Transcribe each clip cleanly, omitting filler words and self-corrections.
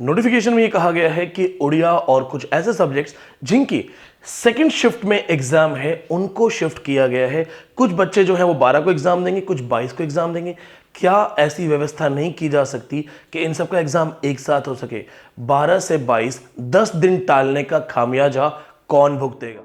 Notification में ये कहा गया है कि उड़िया और कुछ ऐसे सब्जेक्ट्स जिनकी सेकंड शिफ्ट में एग्जाम है उनको शिफ्ट किया गया है। कुछ बच्चे जो हैं वो 12 को एग्जाम देंगे, कुछ 22 को एग्जाम देंगे। क्या ऐसी व्यवस्था नहीं की जा सकती कि इन सबका एग्जाम एक साथ हो सके? 12 से 22 10 दिन टालने का खामियाजा कौन भुगतेगा?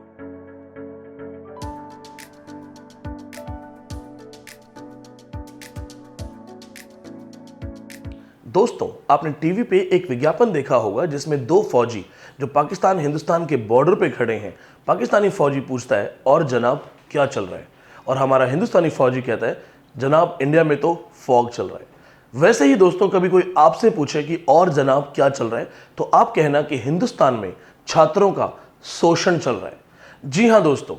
दोस्तों, आपने टीवी पे एक विज्ञापन देखा होगा जिसमें दो फौजी जो पाकिस्तान हिंदुस्तान के बॉर्डर पे खड़े हैं। पाकिस्तानी फौजी पूछता है, और जनाब क्या चल रहा है? और हमारा हिंदुस्तानी फौजी कहता है, जनाब इंडिया में तो फॉग चल रहा है। वैसे ही दोस्तों, कभी कोई आपसे पूछे कि और जनाब क्या चल रहा है, तो आप कहना कि हिंदुस्तान में छात्रों का शोषण चल रहा है। जी हाँ दोस्तों,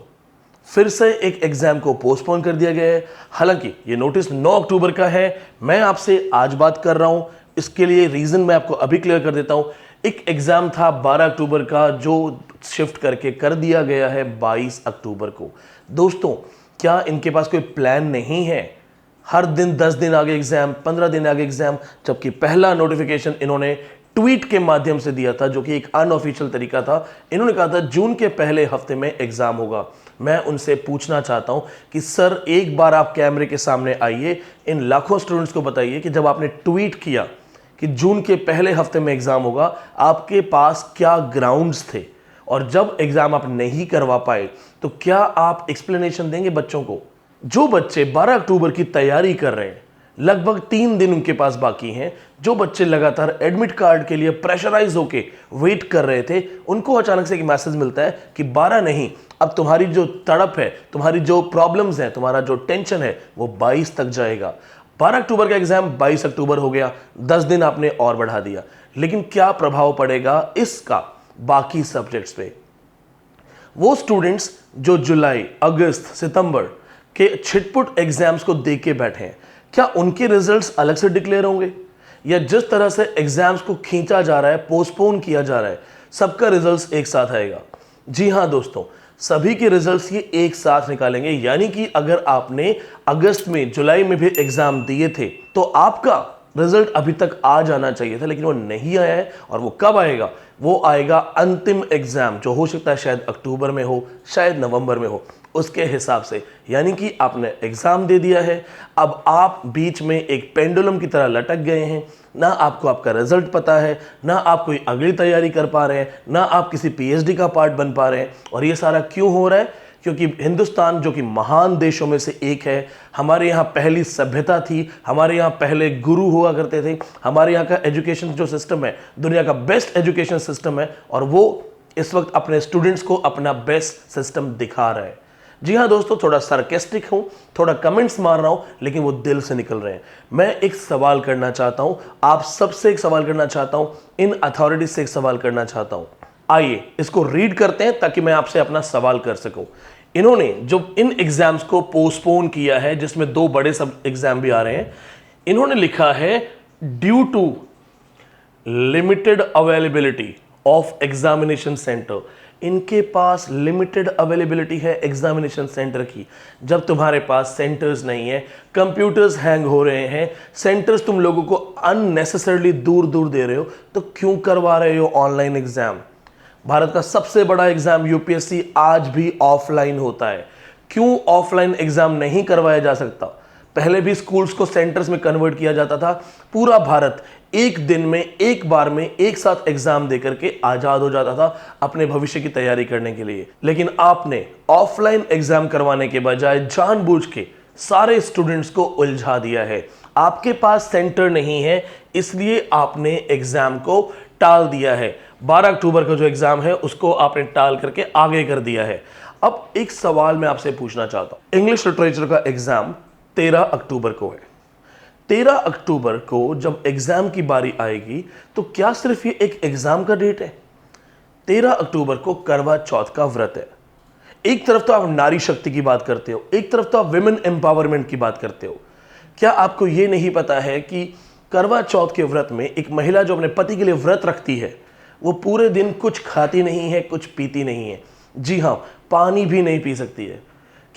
फिर से एक एग्जाम को पोस्टपोन कर दिया गया है। हालांकि ये नोटिस 9 अक्टूबर का है। मैं आपसे आज बात कर रहा हूं, इसके लिए रीजन मैं आपको अभी क्लियर कर देता हूं। एक एग्जाम था 12 अक्टूबर का जो शिफ्ट करके कर दिया गया है 22 अक्टूबर को। दोस्तों, क्या इनके पास कोई प्लान नहीं है? हर दिन 10 दिन आगे एग्जाम, 15 दिन आगे एग्जाम, जबकि पहला नोटिफिकेशन इन्होंने ट्वीट के माध्यम से दिया था, जो कि एक अनऑफिशियल तरीका था। इन्होंने कहा था जून के पहले हफ्ते में एग्जाम होगा। मैं उनसे पूछना चाहता हूं कि सर, एक बार आप कैमरे के सामने आइए, इन लाखों स्टूडेंट्स को बताइए कि जब आपने ट्वीट किया कि जून के पहले हफ्ते में एग्जाम होगा, आपके पास क्या ग्राउंड्स थे? और जब एग्जाम आप नहीं करवा पाए तो क्या आप एक्सप्लेनेशन देंगे बच्चों को? जो बच्चे 12 अक्टूबर की तैयारी कर रहे हैं, लगभग 3 दिन उनके पास बाकी हैं, जो बच्चे लगातार एडमिट कार्ड के लिए प्रेशराइज होके वेट कर रहे थे, उनको अचानक से एक मैसेज मिलता है कि 12 नहीं, अब तुम्हारी जो तड़प है, तुम्हारी जो प्रॉब्लम्स है, तुम्हारा जो टेंशन है, वो 22 तक जाएगा। 12 अक्टूबर का एग्जाम 22 अक्टूबर हो गया, 10 दिन आपने और बढ़ा दिया। लेकिन क्या प्रभाव पड़ेगा इसका बाकी सब्जेक्ट्स पे? वो स्टूडेंट्स जो जुलाई, अगस्त, सितंबर के छिटपुट एग्जाम्स को देख के बैठे हैं, क्या उनके रिजल्ट्स अलग से डिक्लेयर होंगे? या जिस तरह से एग्जाम्स को खींचा जा रहा है, पोस्टपोन किया जा रहा है, सबका रिजल्ट्स एक साथ आएगा? जी हां दोस्तों, सभी के रिजल्ट्स ये एक साथ निकालेंगे। यानी कि अगर आपने अगस्त में, जुलाई में भी एग्जाम दिए थे तो आपका रिजल्ट अभी तक आ जाना चाहिए था, लेकिन वो नहीं आया है। और वो कब आएगा? वो आएगा अंतिम एग्जाम, जो हो सकता है शायद अक्टूबर में हो, शायद नवंबर में हो, उसके हिसाब से। यानी कि आपने एग्जाम दे दिया है, अब आप बीच में एक पेंडुलम की तरह लटक गए हैं। ना आपको आपका रिजल्ट पता है, ना आप कोई अगली तैयारी कर पा रहे हैं, ना आप किसी पीएचडी का पार्ट बन पा रहे हैं। और ये सारा क्यों हो रहा है? क्योंकि हिंदुस्तान, जो कि महान देशों में से एक है, हमारे यहाँ पहली सभ्यता थी, हमारे यहाँ पहले गुरु हुआ करते थे, हमारे यहाँ का एजुकेशन जो सिस्टम है दुनिया का बेस्ट एजुकेशन सिस्टम है, और वो इस वक्त अपने स्टूडेंट्स को अपना बेस्ट सिस्टम दिखा रहा है। जी हाँ दोस्तों, थोड़ा सार्केस्टिक हूं, थोड़ा कमेंट्स मार रहा हूं, लेकिन वो दिल से निकल रहे हैं। मैं एक सवाल करना चाहता हूं, आप सबसे एक सवाल करना चाहता हूं, इन अथॉरिटीज से एक सवाल करना चाहता हूं। आइए इसको रीड करते हैं ताकि मैं आपसे अपना सवाल कर सकूं। इन्होंने जो इन एग्जाम्स को पोस्टपोन किया है, जिसमें 2 बड़े सब एग्जाम भी आ रहे हैं, इन्होंने लिखा है due to limited availability of examination centre. इनके पास लिमिटेड अवेलेबिलिटी है एग्जामिनेशन सेंटर की। जब तुम्हारे पास सेंटर्स नहीं है, कंप्यूटर्स हैंग हो रहे हैं, सेंटर्स तुम लोगों को अननेसेसरली दूर दूर दे रहे हो, तो क्यों करवा रहे हो ऑनलाइन एग्जाम? भारत का सबसे बड़ा एग्जाम यूपीएससी आज भी ऑफलाइन होता है। क्यों ऑफलाइन एग्जाम नहीं करवाया जा सकता? पहले भी स्कूल्स को सेंटर्स में कन्वर्ट किया जाता था। पूरा भारत एक दिन में, एक बार में, एक साथ एग्जाम देकर के आजाद हो जाता था अपने भविष्य की तैयारी करने के लिए। लेकिन आपने ऑफलाइन एग्जाम करवाने के बजाय जानबूझ के सारे स्टूडेंट्स को उलझा दिया है। आपके पास सेंटर नहीं है, इसलिए आपने एग्जाम को टाल दिया है। 12 अक्टूबर का जो एग्जाम है उसको आपने टाल करके आगे कर दिया है। अब एक सवाल मैं आपसे पूछना चाहता हूं। इंग्लिश लिटरेचर का एग्जाम 13 अक्टूबर को है। 13 अक्टूबर को जब एग्जाम की बारी आएगी तो क्या सिर्फ ये एक एग्जाम का डेट है? 13 अक्टूबर को करवा चौथ का व्रत है। एक तरफ तो आप नारी शक्ति की बात करते हो, एक तरफ तो आप विमेन एम्पावरमेंट की बात करते हो। क्या आपको यह नहीं पता है कि करवा चौथ के व्रत में एक महिला जो अपने पति के लिए व्रत रखती है, वो पूरे दिन कुछ खाती नहीं है, कुछ पीती नहीं है। जी हां, पानी भी नहीं पी सकती है।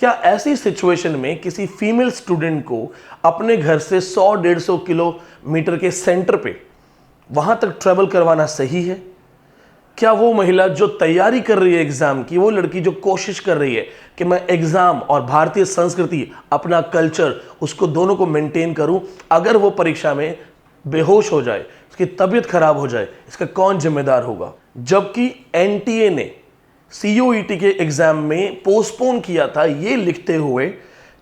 क्या ऐसी सिचुएशन में किसी फीमेल स्टूडेंट को अपने घर से 100-150 किलोमीटर के सेंटर पे वहां तक ट्रैवल करवाना सही है? क्या वो महिला जो तैयारी कर रही है एग्जाम की, वो लड़की जो कोशिश कर रही है कि मैं एग्जाम और भारतीय संस्कृति, अपना कल्चर, उसको दोनों को मेंटेन करूं, अगर वो परीक्षा में बेहोश हो जाए, उसकी तबीयत खराब हो जाए, इसका कौन जिम्मेदार होगा? जबकि एनटीए ने सीयूईटी के एग्जाम में पोस्टपोन किया था ये लिखते हुए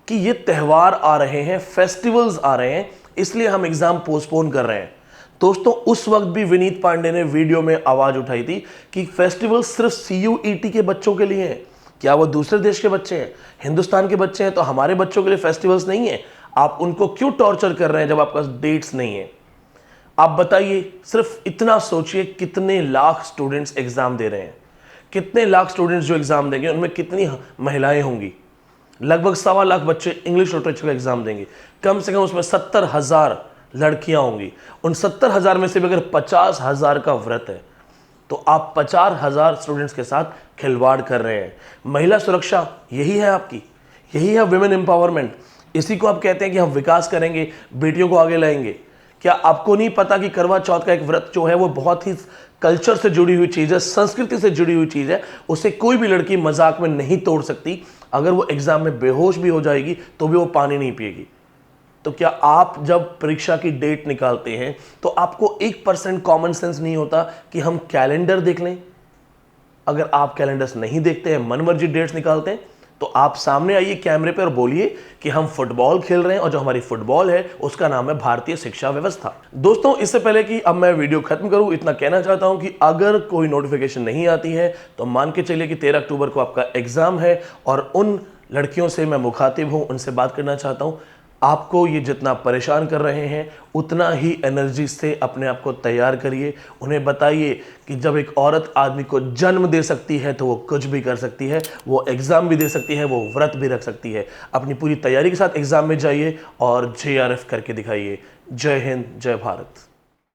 कि ये त्यौहार आ रहे हैं, फेस्टिवल्स आ रहे हैं, इसलिए हम एग्जाम पोस्टपोन कर रहे हैं। दोस्तों, उस वक्त भी विनीत पांडे ने वीडियो में आवाज उठाई थी कि फेस्टिवल सिर्फ सीयूईटी के बच्चों के लिए हैं। क्या वो दूसरे देश के बच्चे हैं? हिंदुस्तान के बच्चे हैं तो हमारे बच्चों के लिए फेस्टिवल्स नहीं है? आप उनको क्यों टॉर्चर कर रहे हैं जब आपके पास डेट्स नहीं है? आप बताइए, सिर्फ इतना सोचिए, कितने लाख स्टूडेंट्स एग्जाम दे रहे हैं, कितने लाख स्टूडेंट्स जो एग्जाम देंगे उनमें कितनी महिलाएं होंगी? लगभग 1.25 लाख बच्चे इंग्लिश लिटरेचर का एग्जाम देंगे, कम से कम उसमें 70,000 लड़कियां होंगी। उन 70,000 में से भी अगर 50,000 का व्रत है तो आप 50,000 स्टूडेंट्स के साथ खिलवाड़ कर रहे हैं। महिला सुरक्षा यही है आपकी? यही है वुमेन एम्पावरमेंट? इसी को आप कहते हैं कि हम विकास करेंगे, बेटियों को आगे लाएंगे? क्या आपको नहीं पता कि करवा चौथ का एक व्रत जो है वो बहुत ही कल्चर से जुड़ी हुई चीज़ है, संस्कृति से जुड़ी हुई चीज़ है, उसे कोई भी लड़की मजाक में नहीं तोड़ सकती। अगर वो एग्जाम में बेहोश भी हो जाएगी तो भी वो पानी नहीं पिएगी। तो क्या आप जब परीक्षा की डेट निकालते हैं तो आपको 1% कॉमन सेंस नहीं होता कि हम कैलेंडर देख लें? अगर आप कैलेंडर्स नहीं देखते हैं, मनमर्जी डेट्स निकालते हैं, तो आप सामने आइए कैमरे पर और बोलिए कि हम फुटबॉल खेल रहे हैं और जो हमारी फुटबॉल है उसका नाम है भारतीय शिक्षा व्यवस्था। दोस्तों, इससे पहले कि अब मैं वीडियो खत्म करूं, इतना कहना चाहता हूं कि अगर कोई नोटिफिकेशन नहीं आती है तो मान के चलिए कि 13 अक्टूबर को आपका एग्जाम है और उन लड़कियों से मैं मुखातिब हूं, उनसे बात करना चाहता हूं। आपको ये जितना परेशान कर रहे हैं उतना ही एनर्जी से अपने आप को तैयार करिए। उन्हें बताइए कि जब एक औरत आदमी को जन्म दे सकती है तो वो कुछ भी कर सकती है, वो एग्ज़ाम भी दे सकती है, वो व्रत भी रख सकती है। अपनी पूरी तैयारी के साथ एग्ज़ाम में जाइए और JRF करके दिखाइए। जय हिंद, जय भारत।